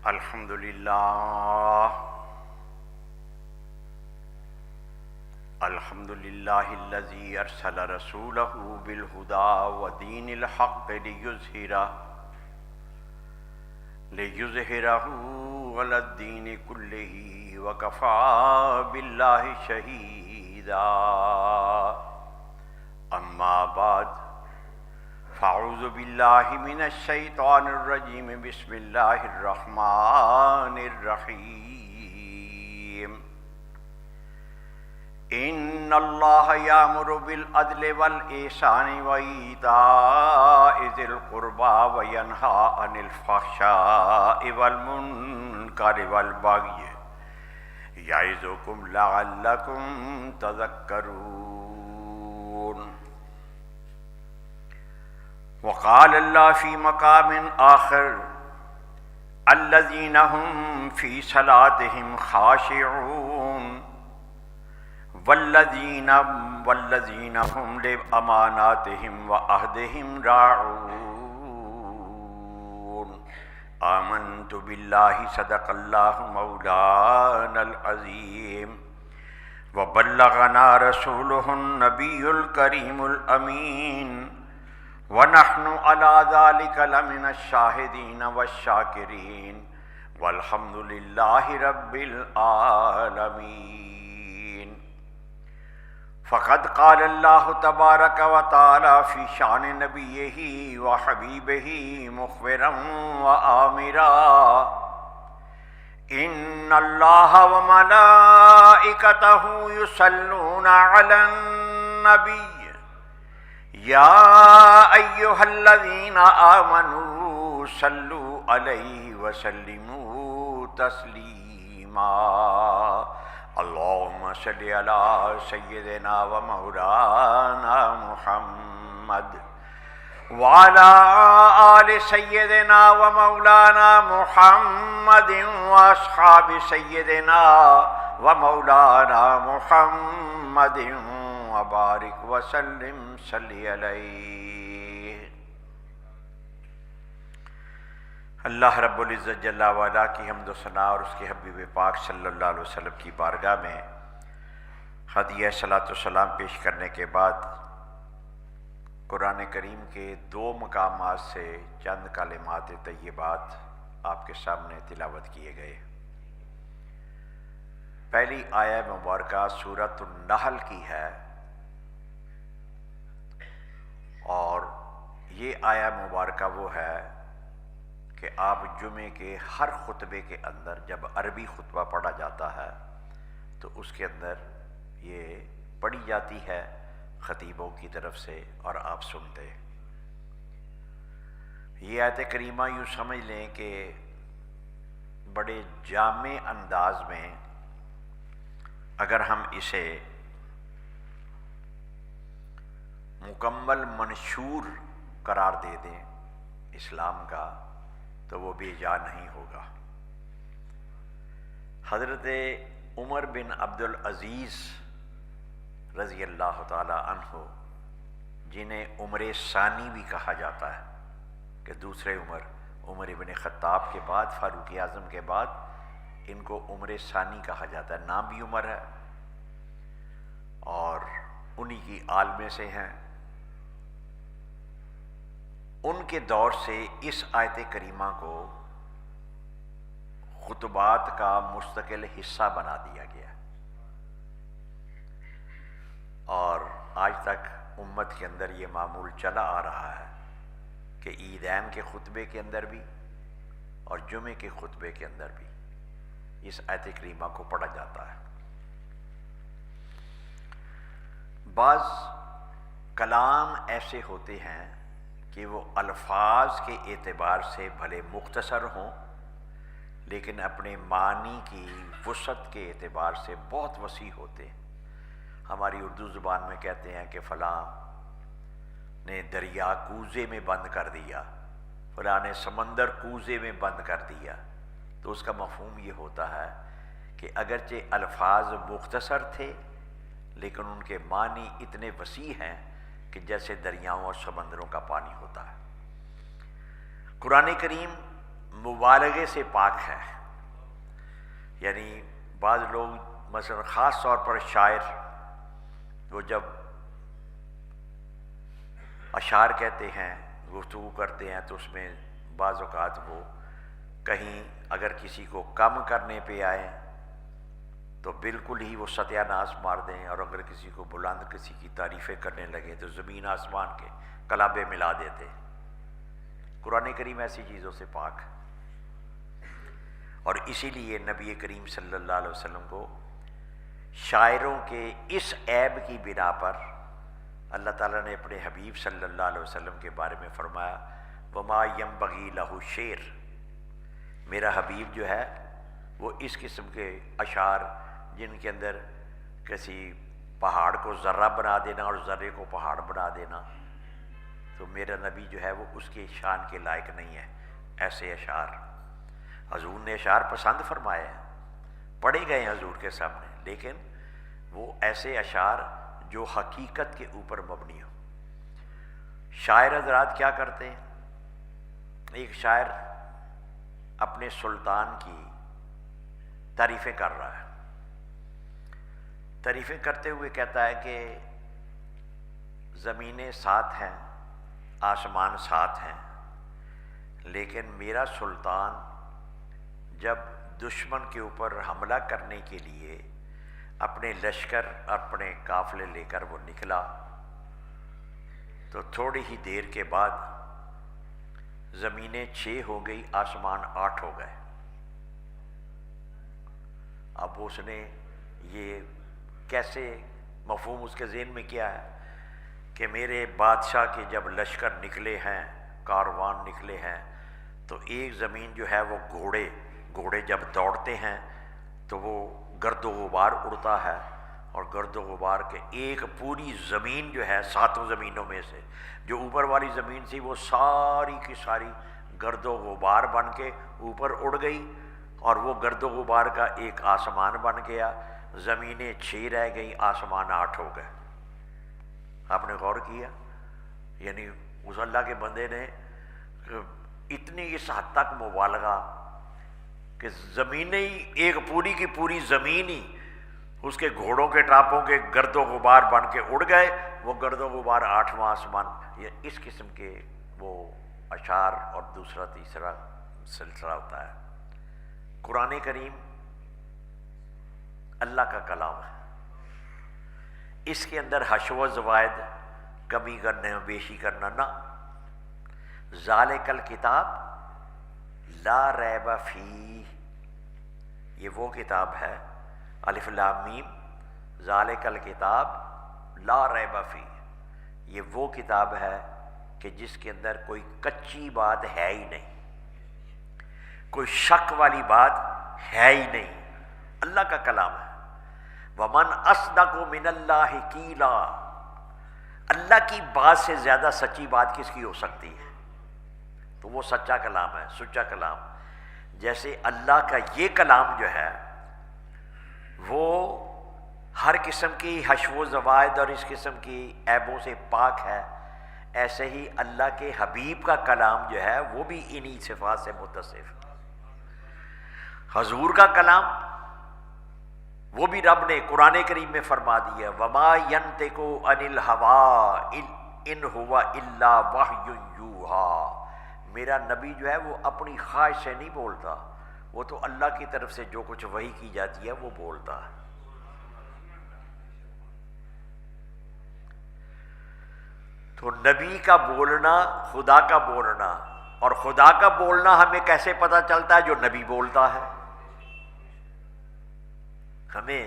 الحمد للہ الحمد للہ الذی ارسل رسولہ بالہدی ودین الحق لیظہرہ علی الدین کلہ وکفی باللہ شہیدا اما بعد فاعوذ باللہ من الشیطان الرجیم بسم اللہ الرحمن الرحیم ان اللہ یامر بالعدل والإحسان وإیتاء ذی القربى وینہی عن الفحشاء والمنکر والبغی یعظکم لعلکم تذکرون۔ وقال اللہ فی مقام آخر الذین هم فی صلاتهم خاشعون والذین هم لأماناتهم وعہدهم راعون۔ آمنت باللہ صدق اللہ مولانا العظیم وبلغنا رسولہ النبی الکریم الامین وَنَحْنُ عَلَى ذَلِكَ لَمِنَ الشَّاهِدِينَ وَالشَّاكِرِينَ وَالْحَمْدُ لِلَّهِ رَبِّ الْعَالَمِينَ۔ فقد قال اللہ تبارک وتعالی فی شان نبیہ وحبیبہ مخبرا وآمرا ان اللہ وملائکتہ یصلون علی النبی یا ایہا الذین آمنوا صلوا علیہ وسلموا تسلیما۔ اللہم صلی علی سیدنا و مولانا محمد وعلی آل سیدنا و مولانا محمد واصحاب سیدنا و مولانا محمد وبارک وسلم صلی علیہ۔ اللہ رب العزت جل وعلا کی حمد و ثناء اور اس کے حبیب پاک صلی اللہ علیہ وسلم کی بارگاہ میں ہدیہ صلاۃ و سلام پیش کرنے کے بعد قرآن کریم کے دو مقامات سے چند کلمات طیبات آپ کے سامنے تلاوت کیے گئے۔ پہلی آیہ مبارکہ سورۃ النحل کی ہے اور یہ آیہ مبارکہ وہ ہے کہ آپ جمعے کے ہر خطبے کے اندر جب عربی خطبہ پڑھا جاتا ہے تو اس کے اندر یہ پڑھی جاتی ہے خطیبوں کی طرف سے اور آپ سنتے۔ یہ آیت کریمہ یوں سمجھ لیں کہ بڑے جامع انداز میں اگر ہم اسے مکمل منشور قرار دے دیں اسلام کا تو وہ بے جا نہیں ہوگا۔ حضرت عمر بن عبد العزیز رضی اللہ تعالی عنہ جنہیں عمر ثانی بھی کہا جاتا ہے کہ دوسرے عمر ابن خطاب کے بعد فاروق اعظم کے بعد ان کو عمر ثانی کہا جاتا ہے، نام بھی عمر ہے اور انہی کی آل میں سے ہیں۔ ان کے دور سے اس آیت کریمہ کو خطبات کا مستقل حصہ بنا دیا گیا اور آج تک امت کے اندر یہ معمول چلا آ رہا ہے کہ عیدین کے خطبے کے اندر بھی اور جمعے کے خطبے کے اندر بھی اس آیت کریمہ کو پڑھا جاتا ہے۔ بعض کلام ایسے ہوتے ہیں کہ وہ الفاظ کے اعتبار سے بھلے مختصر ہوں لیکن اپنے معنی کی وسعت کے اعتبار سے بہت وسیع ہوتے ہیں۔ ہماری اردو زبان میں کہتے ہیں کہ فلاں نے دریا کوزے میں بند کر دیا، فلاں نے سمندر کوزے میں بند کر دیا، تو اس کا مفہوم یہ ہوتا ہے کہ اگرچہ الفاظ مختصر تھے لیکن ان کے معنی اتنے وسیع ہیں کہ جیسے دریاؤں اور سمندروں کا پانی ہوتا ہے۔ قرآن کریم مبالغے سے پاک ہے. یعنی بعض لوگ مثلا خاص طور پر شاعر وہ جب اشعار کہتے ہیں، گفتگو کرتے ہیں، تو اس میں بعض اوقات وہ کہیں اگر کسی کو کم کرنے پہ آئے تو بالکل ہی وہ ستیہ ناش مار دیں، اور اگر کسی کو بلند کسی کی تعریفیں کرنے لگے تو زمین آسمان کے کلابے ملا دیتے. قرآن کریم ایسی چیزوں سے پاک ہے، اور اسی لیے نبی کریم صلی اللہ علیہ وسلم کو شاعروں کے اس عیب کی بنا پر اللہ تعالیٰ نے اپنے حبیب صلی اللہ علیہ وسلم کے بارے میں فرمایا وما ينبغي له شعر. میرا حبیب جو ہے وہ اس قسم کے اشعار جن کے اندر کسی پہاڑ کو ذرہ بنا دینا اور ذرے کو پہاڑ بنا دینا، تو میرا نبی جو ہے وہ اس کے شان کے لائق نہیں ہے. ایسے اشعار حضور نے اشعار پسند فرمائے ہیں، پڑھے گئے ہیں حضور کے سامنے، لیکن وہ ایسے اشعار جو حقیقت کے اوپر مبنی ہو. شاعر حضرات کیا کرتے ہیں؟ ایک شاعر اپنے سلطان کی تعریفیں کر رہا ہے، تعریفیں کرتے ہوئے کہتا ہے کہ زمینیں ساتھ ہیں، آسمان ساتھ ہیں، لیکن میرا سلطان جب دشمن کے اوپر حملہ کرنے کے لیے اپنے لشکر اپنے قافلے لے کر وہ نکلا تو تھوڑی ہی دیر کے بعد زمینیں 6 ہو گئی، آسمان 8 ہو گئے. اب اس نے یہ کیسے مفہوم اس کے ذہن میں کیا ہے کہ میرے بادشاہ کے جب لشکر نکلے ہیں، کاروان نکلے ہیں، تو ایک زمین جو ہے وہ گھوڑے جب دوڑتے ہیں تو وہ گرد و غبار اڑتا ہے، اور گرد و غبار کے ایک پوری زمین جو ہے 7 زمینوں میں سے جو اوپر والی زمین تھی وہ ساری کی ساری گرد و غبار بن کے اوپر اڑ گئی، اور وہ گرد و غبار کا ایک آسمان بن گیا. زمینیں 6 رہ گئیں، آسمان 8 ہو گئے. آپ نے غور کیا؟ یعنی اس اللہ کے بندے نے اتنی اس حد تک مبالغہ کہ زمینیں ہی ایک پوری کی پوری زمین ہی اس کے گھوڑوں کے ٹاپوں کے گرد و غبار بن کے اڑ گئے. وہ گرد و غبار 8واں آسمان. یہ اس قسم کے وہ اشعار اور دوسرا تیسرا سلسلہ ہوتا ہے. قرآن کریم اللہ کا کلام ہے، اس کے اندر حشو و زوائد کمی کرنے بیشی کرنا نہ. ذالک الکتاب لا ریب فیہ، یہ وہ کتاب ہے، الف لام میم، ذالک الکتاب لا ریب فیہ، یہ وہ کتاب ہے کہ جس کے اندر کوئی کچی بات ہے ہی نہیں، کوئی شک والی بات ہے ہی نہیں. اللہ کا کلام ہے. ومن اصدق من اللہ قیلا، اللہ کی بات سے زیادہ سچی بات کس کی ہو سکتی ہے؟ تو وہ سچا کلام ہے، سچا کلام. جیسے اللہ کا یہ کلام جو ہے وہ ہر قسم کی حشو و زوائد اور اس قسم کی عیبوں سے پاک ہے، ایسے ہی اللہ کے حبیب کا کلام جو ہے وہ بھی انہی صفات سے متصف. حضور کا کلام وہ بھی رب نے قرآن کریم میں فرما دیا وما ينطق عن الهوى ان هو الا وحی یوحی. میرا نبی جو ہے وہ اپنی خواہش سے نہیں بولتا، وہ تو اللہ کی طرف سے جو کچھ وحی کی جاتی ہے وہ بولتا ہے. تو نبی کا بولنا خدا کا بولنا، اور خدا کا بولنا ہمیں کیسے پتہ چلتا ہے؟ جو نبی بولتا ہے. ہمیں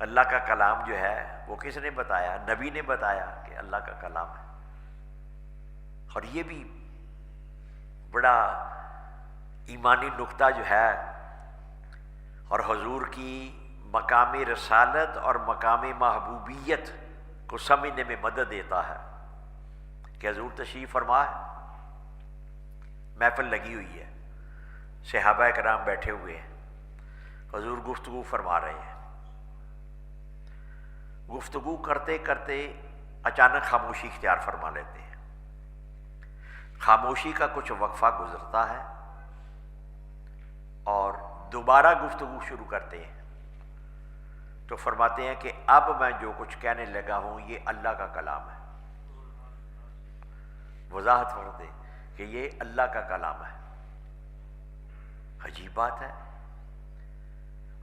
اللہ کا کلام جو ہے وہ کس نے بتایا؟ نبی نے بتایا کہ اللہ کا کلام ہے. اور یہ بھی بڑا ایمانی نقطہ جو ہے اور حضور کی مقام رسالت اور مقام محبوبیت کو سمجھنے میں مدد دیتا ہے کہ حضور تشریف فرما ہے، محفل لگی ہوئی ہے، صحابہ کرام بیٹھے ہوئے ہیں، حضور گفتگو فرما رہے ہیں. گفتگو کرتے کرتے اچانک خاموشی اختیار فرما لیتے ہیں. خاموشی کا کچھ وقفہ گزرتا ہے، اور دوبارہ گفتگو شروع کرتے ہیں تو فرماتے ہیں کہ اب میں جو کچھ کہنے لگا ہوں یہ اللہ کا کلام ہے. وضاحت کرتے کہ یہ اللہ کا کلام ہے. عجیب بات ہے.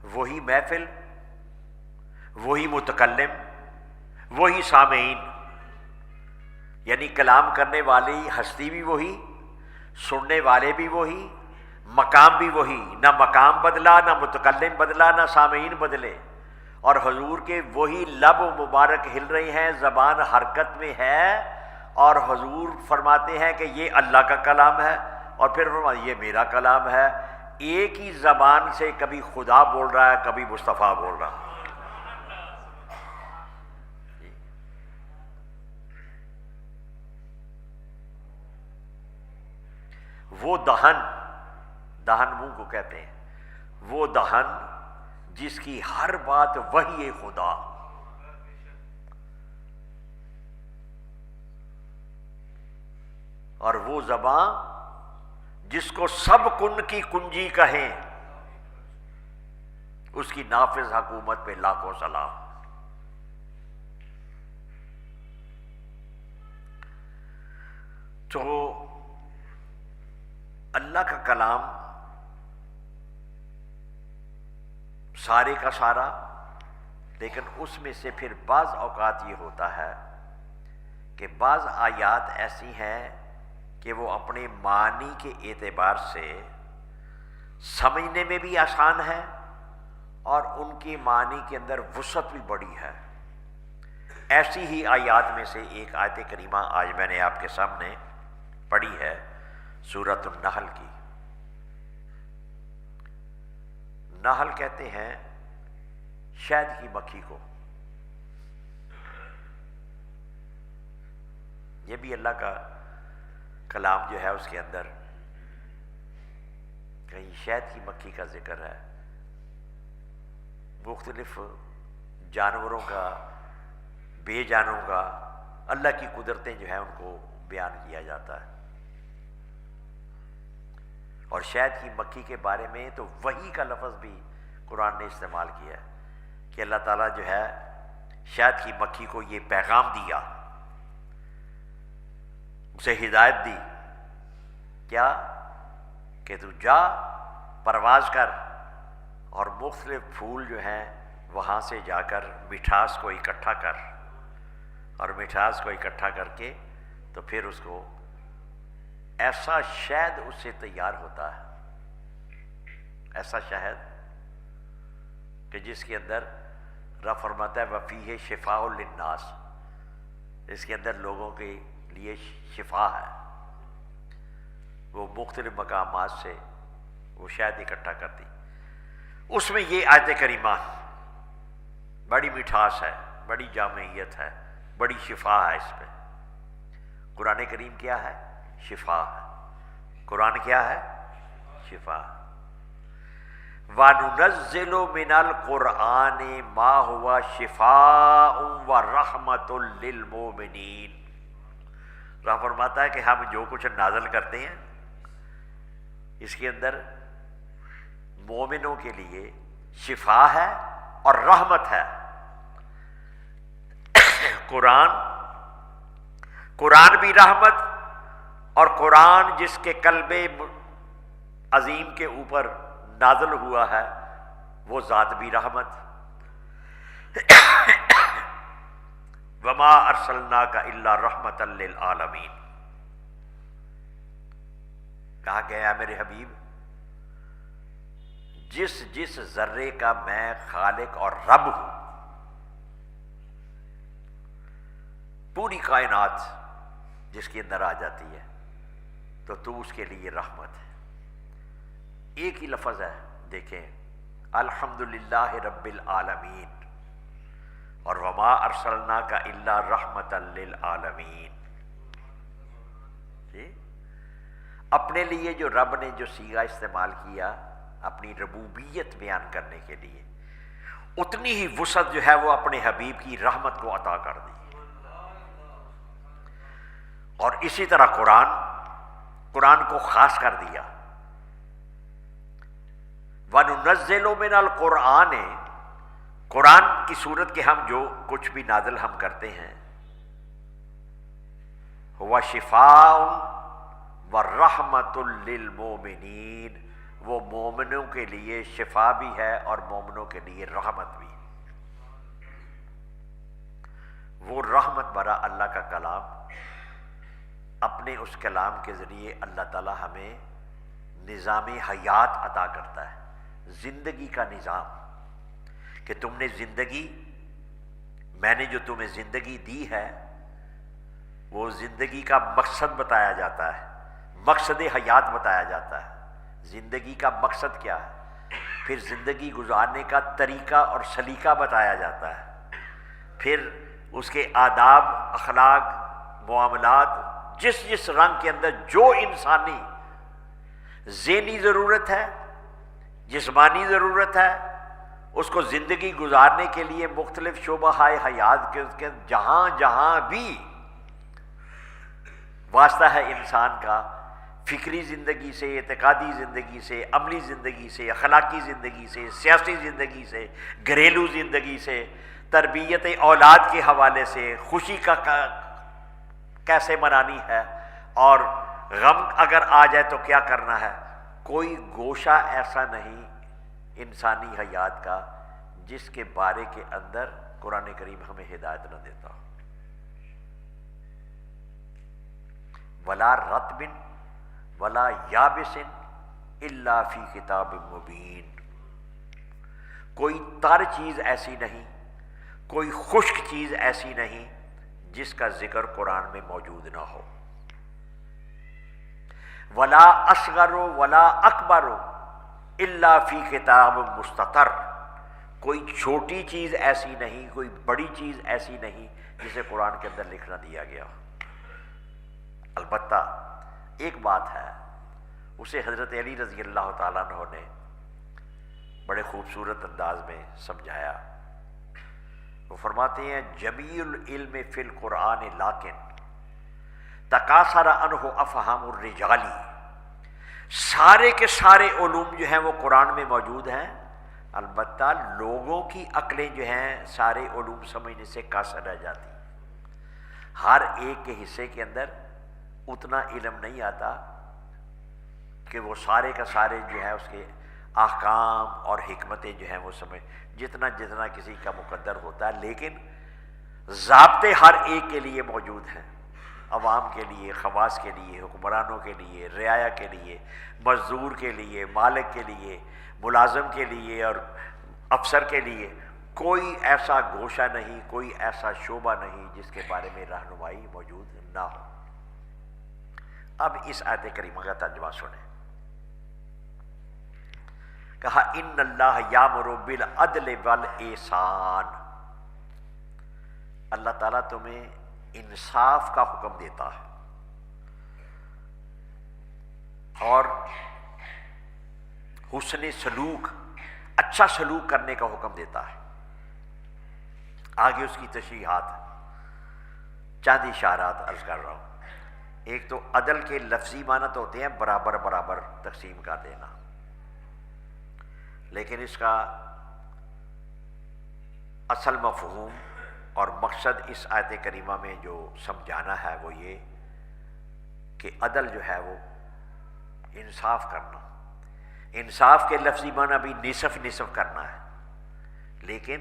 وہی محفل، وہی متکلم، وہی سامعین، یعنی کلام کرنے والی ہستی بھی وہی، سننے والے بھی وہی، مقام بھی وہی. نہ مقام بدلا، نہ متکلم بدلا، نہ سامعین بدلے. اور حضور کے وہی لب مبارک ہل رہے ہیں، زبان حرکت میں ہے، اور حضور فرماتے ہیں کہ یہ اللہ کا کلام ہے، اور پھر فرماتے ہیں یہ میرا کلام ہے. ایک ہی زبان سے کبھی خدا بول رہا ہے، کبھی مصطفیٰ بول رہا ہے. وہ دہن منہ کو کہتے ہیں، وہ دہن جس کی ہر بات وحی خدا، اور وہ زبان جس کو سب کن کی کنجی کہیں، اس کی نافذ حکومت پہ لاکھوں سلام. تو اللہ کا کلام سارے کا سارا، لیکن اس میں سے پھر بعض اوقات یہ ہوتا ہے کہ بعض آیات ایسی ہیں کہ وہ اپنے معنی کے اعتبار سے سمجھنے میں بھی آسان ہے اور ان کی معنی کے اندر وسعت بھی بڑی ہے. ایسی ہی آیات میں سے ایک آیت کریمہ آج میں نے آپ کے سامنے پڑھی ہے، سورۃ النحل کی. نحل کہتے ہیں شہد کی مکھی کو. یہ بھی اللہ کا کلام جو ہے اس کے اندر کہیں شہد کی مکھی کا ذکر ہے. مختلف جانوروں کا، بے جانوں کا، اللہ کی قدرتیں جو ہیں ان کو بیان کیا جاتا ہے. اور شہد کی مکھی کے بارے میں تو وحی کا لفظ بھی قرآن نے استعمال کیا ہے کہ اللہ تعالیٰ جو ہے شہد کی مکھی کو یہ پیغام دیا، اسے ہدایت دی، کیا کہ تو جا پرواز کر اور مختلف پھول جو ہیں وہاں سے جا کر مٹھاس کو اکٹھا کر، اور مٹھاس کو اکٹھا کر کے تو پھر اس کو ایسا شہد اس سے تیار ہوتا ہے، ایسا شہد کہ جس کے اندر رب فرماتا ہے وَفِيهِ شِفَاءٌ لِلنَّاسِ، اس کے اندر لوگوں کے لیے شفا ہے. وہ مختلف مقامات سے وہ شہد اکٹھا کرتی. اس میں یہ آیت کریمہ بڑی مٹھاس ہے، بڑی جامعیت ہے، بڑی شفا ہے. اس میں قرآن کریم کیا ہے؟ شفا ہے. قرآن کیا ہے؟ شفا. وَنُنَزِّلُ مِنَ الْقُرْآنِ مَا هُوَ شِفَاءٌ وَرَحْمَةٌ لِّلْمُؤْمِنِينَ. رب فرماتا ہے کہ ہم جو کچھ نازل کرتے ہیں اس کے اندر مومنوں کے لیے شفا ہے اور رحمت ہے. قرآن بھی رحمت، اور قرآن جس کے قلب عظیم کے اوپر نازل ہوا ہے وہ ذات بھی رحمت. وما ارسلناک الا رحمتا للعالمین. کہا گیا میرے حبیب جس ذرے کا میں خالق اور رب ہوں، پوری کائنات جس کے اندر آ جاتی ہے تو تو اس کے لیے رحمت ہے. ایک ہی لفظ ہے، دیکھیں الحمدللہ رب العالمین اور وما ارسلناک الا رحمتا للعالمین. جی اپنے لیے جو رب نے جو صیغہ استعمال کیا اپنی ربوبیت بیان کرنے کے لیے، اتنی ہی وسعت جو ہے وہ اپنے حبیب کی رحمت کو عطا کر دی. اور اسی طرح قرآن کو خاص کر دیا. وَنُنَزِّلُ مِنَ الْقُرْآنِ، قرآن کی صورت کے ہم جو کچھ بھی نازل ہم کرتے ہیں، هُوَ شِفَاءٌ وَرَحْمَةٌ لِّلْمُؤْمِنِينَ، وہ مومنوں کے لیے شفا بھی ہے اور مومنوں کے لیے رحمت بھی ہے۔ وہ رحمت بھرا اللہ کا کلام، اپنے اس کلام کے ذریعے اللہ تعالی ہمیں نظام حیات عطا کرتا ہے، زندگی کا نظام، کہ تم نے زندگی، میں نے جو تمہیں زندگی دی ہے، وہ زندگی کا مقصد بتایا جاتا ہے، مقصد حیات بتایا جاتا ہے، زندگی کا مقصد کیا ہے، پھر زندگی گزارنے کا طریقہ اور سلیقہ بتایا جاتا ہے، پھر اس کے آداب، اخلاق، معاملات، جس رنگ کے اندر جو انسانی ذہنی ضرورت ہے، جسمانی ضرورت ہے، اس کو زندگی گزارنے کے لیے مختلف شعبہ حیات کے جہاں جہاں بھی واسطہ ہے انسان کا، فکری زندگی سے، اعتقادی زندگی سے، عملی زندگی سے، اخلاقی زندگی سے، سیاسی زندگی سے، گھریلو زندگی سے، تربیت اولاد کے حوالے سے، خوشی کا کیسے منانی ہے، اور غم اگر آ جائے تو کیا کرنا ہے، کوئی گوشہ ایسا نہیں انسانی حیات کا جس کے بارے کے اندر قرآن کریم ہمیں ہدایت نہ دیتا ہو۔ ولا رطب ولا یابس الا فی کتاب مبین، کوئی تر چیز ایسی نہیں، کوئی خشک چیز ایسی نہیں جس کا ذکر قرآن میں موجود نہ ہو۔ ولا اصغر ولا اکبر الا فی کتاب مستتر، کوئی چھوٹی چیز ایسی نہیں، کوئی بڑی چیز ایسی نہیں جسے قرآن کے اندر لکھ نہ دیا گیا۔ البتہ ایک بات ہے، اسے حضرت علی رضی اللہ تعالیٰ عنہ نے بڑے خوبصورت انداز میں سمجھایا۔ وہ فرماتے ہیں جمیع العلم فی القرآن لیکن تکاثر عنہ افہام الرجال، سارے کے سارے علوم جو ہیں وہ قرآن میں موجود ہیں، البتہ لوگوں کی عقلیں جو ہیں سارے علوم سمجھنے سے قاصر رہ جاتی، ہر ایک کے حصے کے اندر اتنا علم نہیں آتا کہ وہ سارے کا سارے جو ہے اس کے احکام اور حکمتیں جو ہیں وہ سمجھ، جتنا کسی کا مقدر ہوتا ہے، لیکن ضابطے ہر ایک کے لیے موجود ہیں، عوام کے لیے، خواص کے لیے، حکمرانوں کے لیے، رعایا کے لیے، مزدور کے لیے، مالک کے لیے، ملازم کے لیے اور افسر کے لیے، کوئی ایسا گوشہ نہیں، کوئی ایسا شعبہ نہیں جس کے بارے میں رہنمائی موجود نہ ہو۔ اب اس آیت کریمہ کا ترجمہ سنیں۔ کہا ان اللہ یامر بالعدل والاحسان، اللہ تعالیٰ تمہیں انصاف کا حکم دیتا ہے اور حسن سلوک، اچھا سلوک کرنے کا حکم دیتا ہے۔ آگے اس کی تشریحات چند اشارات عرض کر رہا ہوں۔ ایک تو عدل کے لفظی معنی تو ہوتے ہیں برابر برابر تقسیم کا دینا، لیکن اس کا اصل مفہوم اور مقصد اس آیت کریمہ میں جو سمجھانا ہے وہ یہ کہ عدل جو ہے وہ انصاف کرنا، انصاف کے لفظی معنی بھی نصف نصف کرنا ہے، لیکن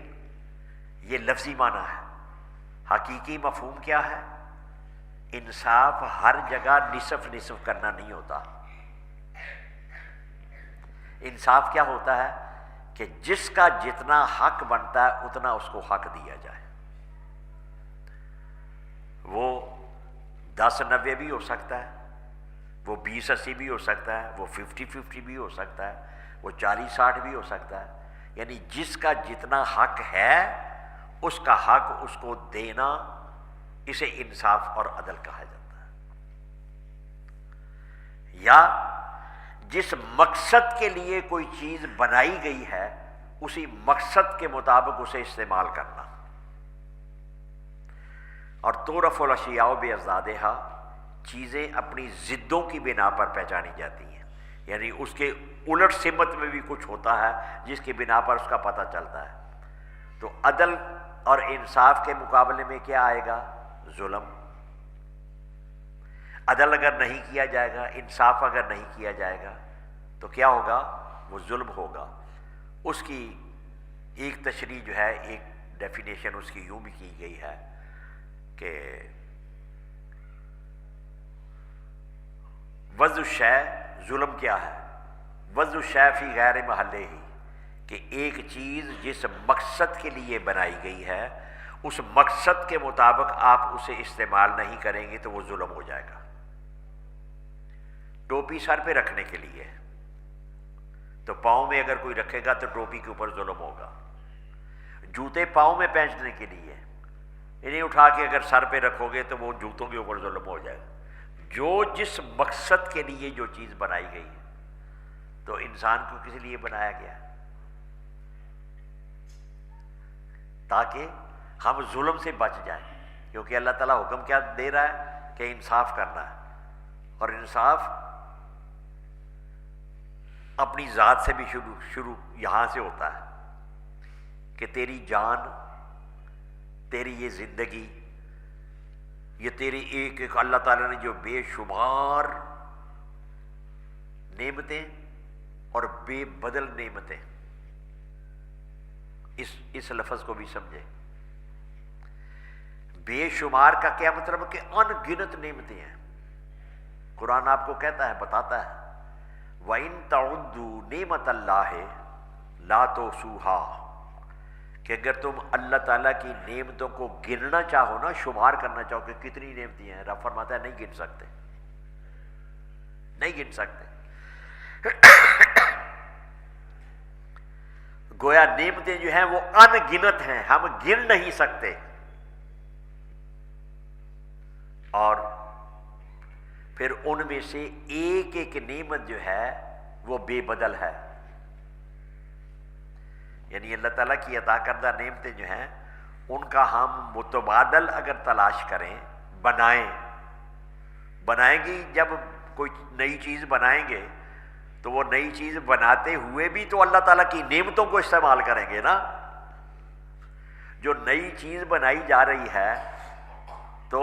یہ لفظی معنی ہے، حقیقی مفہوم کیا ہے؟ انصاف ہر جگہ نصف نصف کرنا نہیں ہوتا۔ انصاف کیا ہوتا ہے کہ جس کا جتنا حق بنتا ہے اتنا اس کو حق دیا جائے۔ وہ 10-90 بھی ہو سکتا ہے، وہ 20-80 بھی ہو سکتا ہے، وہ 50-50 بھی ہو سکتا ہے، وہ 40-60 بھی ہو سکتا ہے، یعنی جس کا جتنا حق ہے اس کا حق اس کو دینا، اسے انصاف اور عدل کہا جاتا ہے۔ یا جس مقصد کے لیے کوئی چیز بنائی گئی ہے اسی مقصد کے مطابق اسے استعمال کرنا۔ اور تعرف الاشیاء باضدادها، چیزیں اپنی ضدوں کی بنا پر پہچانی جاتی ہیں، یعنی اس کے الٹ سمت میں بھی کچھ ہوتا ہے جس کی بنا پر اس کا پتہ چلتا ہے. تو عدل اور انصاف کے مقابلے میں کیا آئے گا؟ ظلم. عدل اگر نہیں کیا جائے گا، انصاف اگر نہیں کیا جائے گا تو کیا ہوگا؟ وہ ظلم ہوگا. اس کی ایک تشریح جو ہے، ایک ڈیفینیشن اس کی یوں بھی کی گئی ہے کہ وضع الشیء، ظلم کیا ہے؟ وضع الشیء فی غیر محلہ ہی، کہ ایک چیز جس مقصد کے لیے بنائی گئی ہے اس مقصد کے مطابق آپ اسے استعمال نہیں کریں گے تو وہ ظلم ہو جائے گا. ٹوپی سر پہ رکھنے کے لیے، تو پاؤں میں اگر کوئی رکھے گا تو ٹوپی کے اوپر ظلم ہوگا. جوتے پاؤں میں پہننے کے لیے، انہیں اٹھا کے اگر سر پہ رکھو گے تو وہ جوتوں کے اوپر ظلم ہو جائے گا. جو جس مقصد کے لیے جو چیز بنائی گئی ہے، تو انسان کو کس لیے بنایا گیا؟ تاکہ ہم ظلم سے بچ جائیں. کیونکہ اللہ تعالیٰ حکم کیا دے رہا ہے کہ انصاف کرنا ہے، اور انصاف اپنی ذات سے بھی شروع یہاں سے ہوتا ہے کہ تیری جان، تیری یہ زندگی، یہ تیری ایک ایک اللہ تعالیٰ نے جو بے شمار نعمتیں اور بے بدل نعمتیں، اس لفظ کو بھی سمجھے. بے شمار کا کیا مطلب ہے؟ کہ ان گنت نعمتیں ہیں. قرآن آپ کو کہتا ہے، بتاتا ہے وَإِن تَعُدُّوا نِعْمَتَ اللَّهِ لَا تُحْصُوهَا، کہ اگر تم اللہ تعالیٰ کی نعمتوں کو گننا چاہو نا، شمار کرنا چاہو کہ کتنی نعمتیں ہیں، رب فرماتا ہے نہیں گن سکتے، نہیں گن سکتے. گویا نعمتیں جو ہیں وہ ان گنت ہیں، ہم گن نہیں سکتے. اور پھر ان میں سے ایک ایک نعمت جو ہے وہ بے بدل ہے. یعنی اللہ تعالیٰ کی عطا کردہ نعمتیں جو ہیں ان کا ہم متبادل اگر تلاش کریں، بنائیں گی. جب کوئی نئی چیز بنائیں گے تو وہ نئی چیز بناتے ہوئے بھی تو اللہ تعالیٰ کی نعمتوں کو استعمال کریں گے نا. جو نئی چیز بنائی جا رہی ہے تو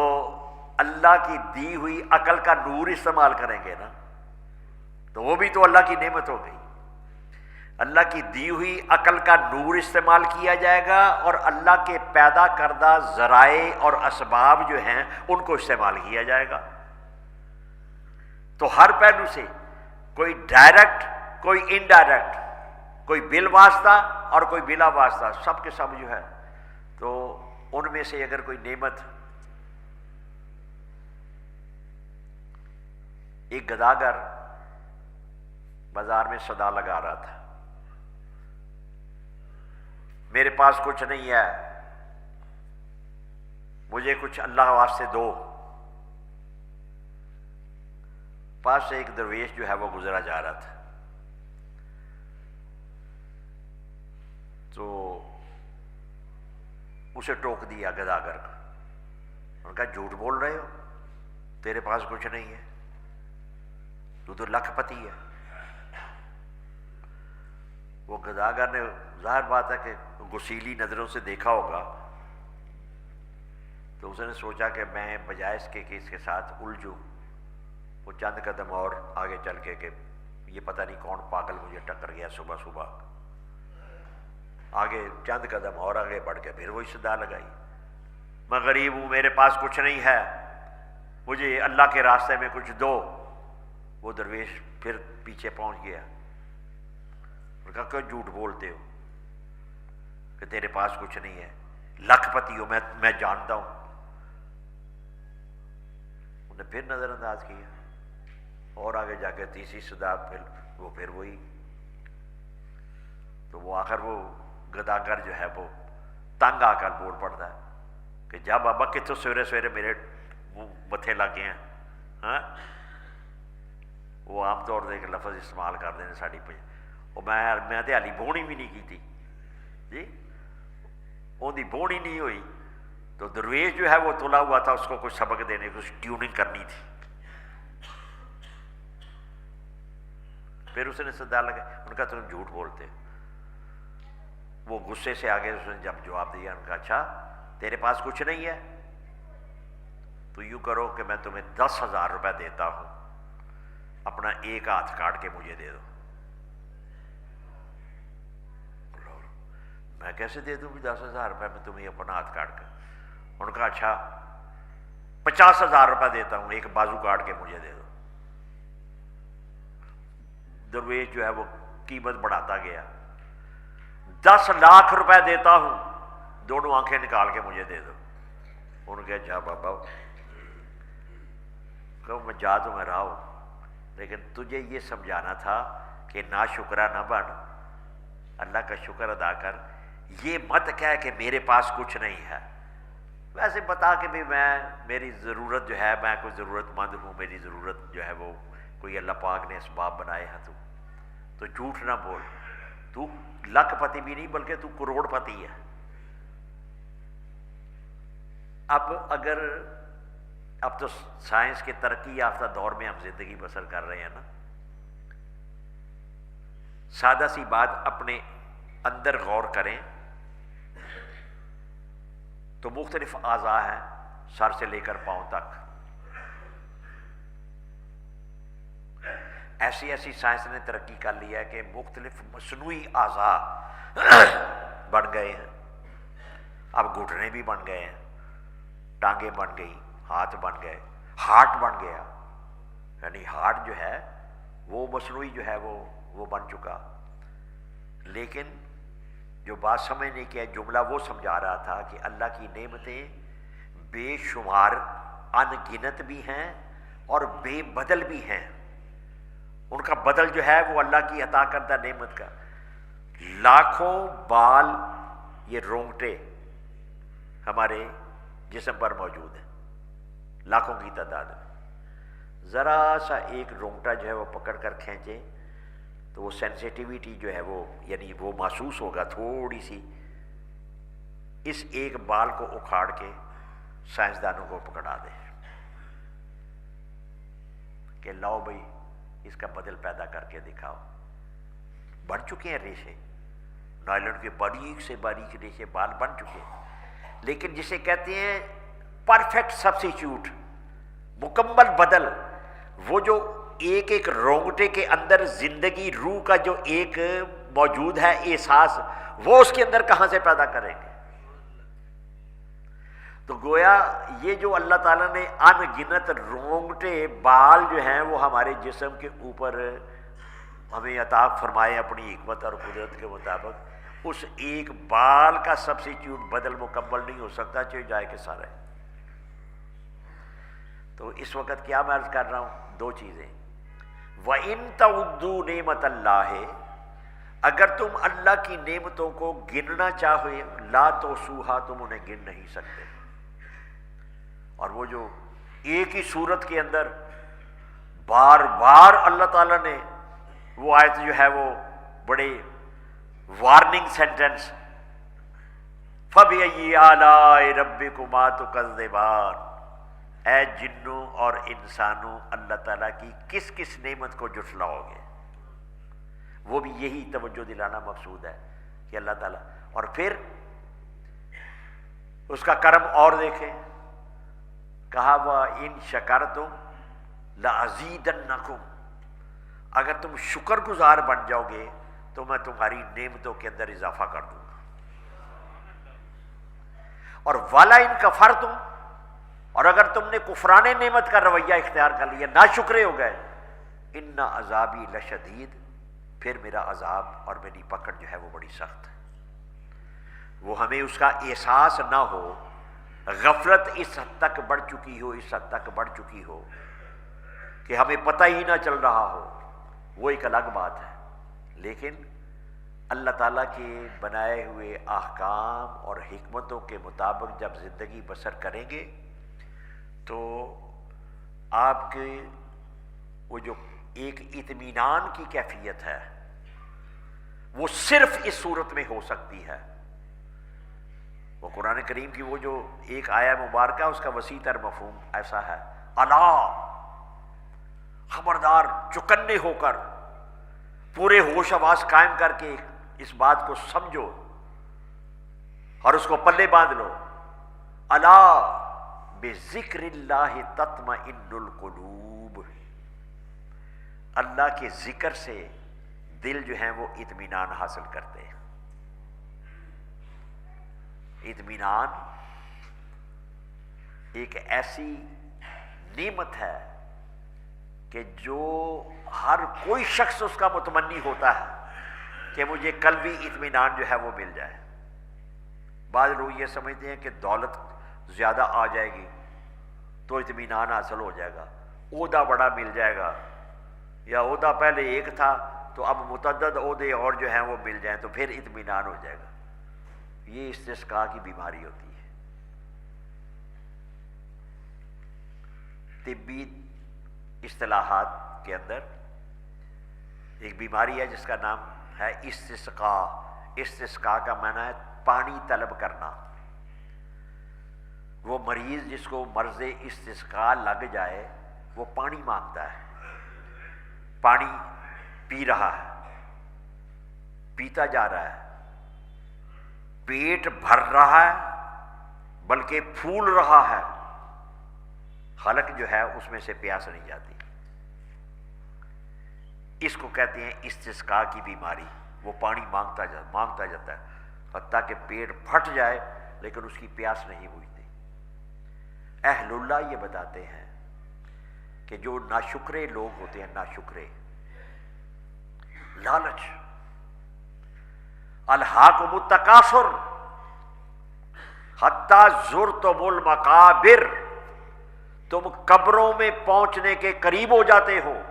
اللہ کی دی ہوئی عقل کا نور استعمال کریں گے نا، تو وہ بھی تو اللہ کی نعمت ہو گئی. اللہ کی دی ہوئی عقل کا نور استعمال کیا جائے گا، اور اللہ کے پیدا کردہ ذرائع اور اسباب جو ہیں ان کو استعمال کیا جائے گا. تو ہر پہلو سے، کوئی ڈائریکٹ، کوئی انڈائریکٹ، کوئی بالواسطہ اور کوئی بلا واسطہ، سب کے سب جو ہے، تو ان میں سے اگر کوئی نعمت، ایک گداگر بازار میں صدا لگا رہا تھا، میرے پاس کچھ نہیں ہے، مجھے کچھ اللہ واسطے دو. پاس سے ایک درویش جو ہے وہ گزرا جا رہا تھا، تو اسے ٹوک دیا گداگر کو. انہوں نے کہا جھوٹ بول رہے ہو، تیرے پاس کچھ نہیں ہے، تو لکھ پتی ہے. وہ گداگر نے ظاہر بات ہے کہ غسیلی نظروں سے دیکھا ہوگا، تو اس نے سوچا کہ میں بجائے اس کے کہ اس کے ساتھ الجھوں، وہ چند قدم اور آگے چل کے کہ یہ پتہ نہیں کون پاگل مجھے ٹکر گیا صبح صبح، آگے چند قدم اور آگے بڑھ کے پھر وہی صدا لگائی، میں غریب ہوں، میرے پاس کچھ نہیں ہے، مجھے اللہ کے راستے میں کچھ دو. وہ درویش پھر پیچھے پہنچ گیا اور کہا کیوں جھوٹ بولتے ہو کہ تیرے پاس کچھ نہیں ہے، لکھ پتی ہو، میں جانتا ہوں. انہوں نے پھر نظر انداز کیا، اور آگے جا کے تیسری صدا، پھر وہی. تو وہ آخر وہ گداگر جو ہے وہ تنگ آ کر بول پڑتا ہے کہ جا بابا کتوں سویرے سویرے میرے متھے لگ گئے ہیں. ہاں، وہ عام طور سے ایک لفظ استعمال کرتے ہیں ساڑی پہ، اور میں تو ہالی بونی بھی نہیں کی تھی جی، اندی بونی نہیں ہوئی. تو درویش جو ہے وہ تلا ہوا تھا، اس کو کچھ سبق دینے، کچھ ٹیوننگ کرنی تھی. پھر اس نے سردار لگا، ان کا تم جھوٹ بولتے ہو۔ وہ غصے سے آگے اس نے جب جواب دیا، ان کا اچھا تیرے پاس کچھ نہیں ہے تو یوں کرو کہ میں تمہیں 10,000 روپے دیتا ہوں، اپنا ایک ہاتھ کاٹ کے مجھے دے دو۔ میں کیسے دے دوں بھی 10,000 روپے میں تمہیں اپنا ہاتھ کاٹ کر؟ ان کا اچھا 50,000 روپے دیتا ہوں، ایک بازو کاٹ کے مجھے دے دو۔ درویش جو ہے وہ قیمت بڑھاتا گیا، 10 لاکھ روپے دیتا ہوں، دونوں آنکھیں نکال کے مجھے دے دو۔ ان کے جا بابا کہ میں جا تو میں رہا ہوں، لیکن تجھے یہ سمجھانا تھا کہ ناشکرا نہ بن، اللہ کا شکر ادا کر، یہ مت کہہ کہ میرے پاس کچھ نہیں ہے، ویسے بتا کہ بھی میں میری ضرورت جو ہے، میں کوئی ضرورت مند ہوں، میری ضرورت جو ہے وہ کوئی اللہ پاک نے اسباب بنائے ہیں، تو جھوٹ نہ بول، تو لاکھ پتی بھی نہیں بلکہ تو کروڑ پتی ہے۔ اب تو سائنس کے ترقی یافتہ دور میں ہم زندگی بسر کر رہے ہیں نا۔ سادہ سی بات، اپنے اندر غور کریں تو مختلف اعضاء ہیں، سر سے لے کر پاؤں تک۔ ایسی سائنس نے ترقی کر لی ہے کہ مختلف مصنوعی اعضاء بن گئے ہیں۔ اب گھٹنے بھی بن گئے ہیں، ٹانگیں بن گئی، ہاتھ بن گئے، ہارٹ بن گیا، یعنی ہارٹ جو ہے وہ مصنوعی جو ہے وہ بن چکا۔ لیکن جو بات سمجھنے کی ہے، جملہ وہ سمجھا رہا تھا کہ اللہ کی نعمتیں بے شمار ان گنت بھی ہیں اور بے بدل بھی ہیں۔ ان کا بدل جو ہے وہ اللہ کی عطا کردہ نعمت کا، لاکھوں بال، یہ رونگٹے ہمارے جسم پر موجود ہیں، لاکھوں کی تعداد میں۔ ذرا سا ایک رونگٹا جو ہے وہ پکڑ کر کھینچے تو وہ سینسیٹیوٹی جو ہے وہ، یعنی وہ محسوس ہوگا تھوڑی سی۔ اس ایک بال کو اکھاڑ کے سائنسدانوں کو پکڑا دے کہ لاؤ بھائی اس کا بدل پیدا کر کے دکھاؤ۔ بن چکے ہیں ریشے، نائلن کے باریک سے باریک ریشے، بال بن چکے ہیں، لیکن جسے کہتے ہیں پرفیکٹ سبسٹیچیوٹ، مکمل بدل، وہ جو ایک ایک رونگٹے کے اندر زندگی، روح کا جو ایک موجود ہے احساس، وہ اس کے اندر کہاں سے پیدا کریں گے؟ تو گویا یہ جو اللہ تعالیٰ نے ان گنت رونگٹے، بال جو ہیں وہ ہمارے جسم کے اوپر ہمیں عطا فرمائے اپنی حکمت اور قدرت کے مطابق، اس ایک بال کا سبسٹیچیوٹ بدل مکمل نہیں ہو سکتا، چاہے جائے کہ سارے۔ تو اس وقت کیا میں عرض کر رہا ہوں؟ دو چیزیں۔ وَإِن تَعُدُّوا نِعْمَتَ اللَّهِ، اگر تم اللہ کی نعمتوں کو گننا چاہو، لا تحصوها، تم انہیں گن نہیں سکتے۔ اور وہ جو ایک ہی صورت کے اندر بار بار اللہ تعالیٰ نے وہ آیت جو ہے وہ بڑے وارننگ سینٹنس، فَبِأَيِّ آلَاءِ رَبِّكُمَا تُكَذِّبَانِ، اے جنوں اور انسانوں اللہ تعالیٰ کی کس کس نعمت کو جھٹلاؤ گے؟ وہ بھی یہی توجہ دلانا مقصود ہے کہ اللہ تعالیٰ، اور پھر اس کا کرم اور دیکھیں، کہا وَإِن شَكَرْتُمْ لَأَزِيدَنَّكُمْ، اگر تم شکر گزار بن جاؤ گے تو میں تمہاری نعمتوں کے اندر اضافہ کر دوں گا، اور وَلَئِن كَفَرْتُمْ، اور اگر تم نے کفران نعمت کا رویہ اختیار کر لیا، ناشکرے ہو گئے، ان عذابی لشدید، پھر میرا عذاب اور میری پکڑ جو ہے وہ بڑی سخت ہے۔ وہ ہمیں اس کا احساس نہ ہو، غفلت اس حد تک بڑھ چکی ہو، اس حد تک بڑھ چکی ہو کہ ہمیں پتہ ہی نہ چل رہا ہو، وہ ایک الگ بات ہے۔ لیکن اللہ تعالیٰ کے بنائے ہوئے احکام اور حکمتوں کے مطابق جب زندگی بسر کریں گے تو آپ کے وہ جو ایک اطمینان کی کیفیت ہے وہ صرف اس صورت میں ہو سکتی ہے۔ وہ قرآن کریم کی وہ جو ایک آیہ مبارکہ، اس کا وسیع تر مفہوم ایسا ہے، الا، خبردار، چوکنے ہو کر، پورے ہوش حواس قائم کر کے اس بات کو سمجھو اور اس کو پلے باندھ لو. الا بذکر اللہ تطمئن القلوب، اللہ کے ذکر سے دل جو ہیں وہ اطمینان حاصل کرتے ہیں. اطمینان ایک ایسی نعمت ہے کہ جو ہر کوئی شخص اس کا متمنی ہوتا ہے کہ مجھے قلبی اطمینان جو ہے وہ مل جائے. بعض لوگ یہ سمجھتے ہیں کہ دولت زیادہ آ جائے گی تو اطمینان حاصل ہو جائے گا، عہدہ بڑا مل جائے گا، یا عہدہ پہلے ایک تھا تو اب متعدد عہدے اور جو ہیں وہ مل جائیں تو پھر اطمینان ہو جائے گا. یہ استسقاء کی بیماری ہوتی ہے. طبی اصطلاحات کے اندر ایک بیماری ہے جس کا نام ہے استسقاء. استسقاء کا معنی ہے پانی طلب کرنا. وہ مریض جس کو مرض استسقاء لگ جائے وہ پانی مانگتا ہے، پانی پی رہا ہے، پیتا جا رہا ہے، پیٹ بھر رہا ہے بلکہ پھول رہا ہے، حلق جو ہے اس میں سے پیاس نہیں جاتی. اس کو کہتے ہیں استسقاء کی بیماری. وہ پانی مانگتا جاتا ہے حتیٰ کہ پیٹ پھٹ جائے لیکن اس کی پیاس نہیں بجھتی. اہل اللہ یہ بتاتے ہیں کہ جو ناشکرے لوگ ہوتے ہیں، ناشکرے، لالچ، الہاکم التکاثر حتی زرتم المقابر، تم قبروں میں پہنچنے کے قریب ہو جاتے ہو،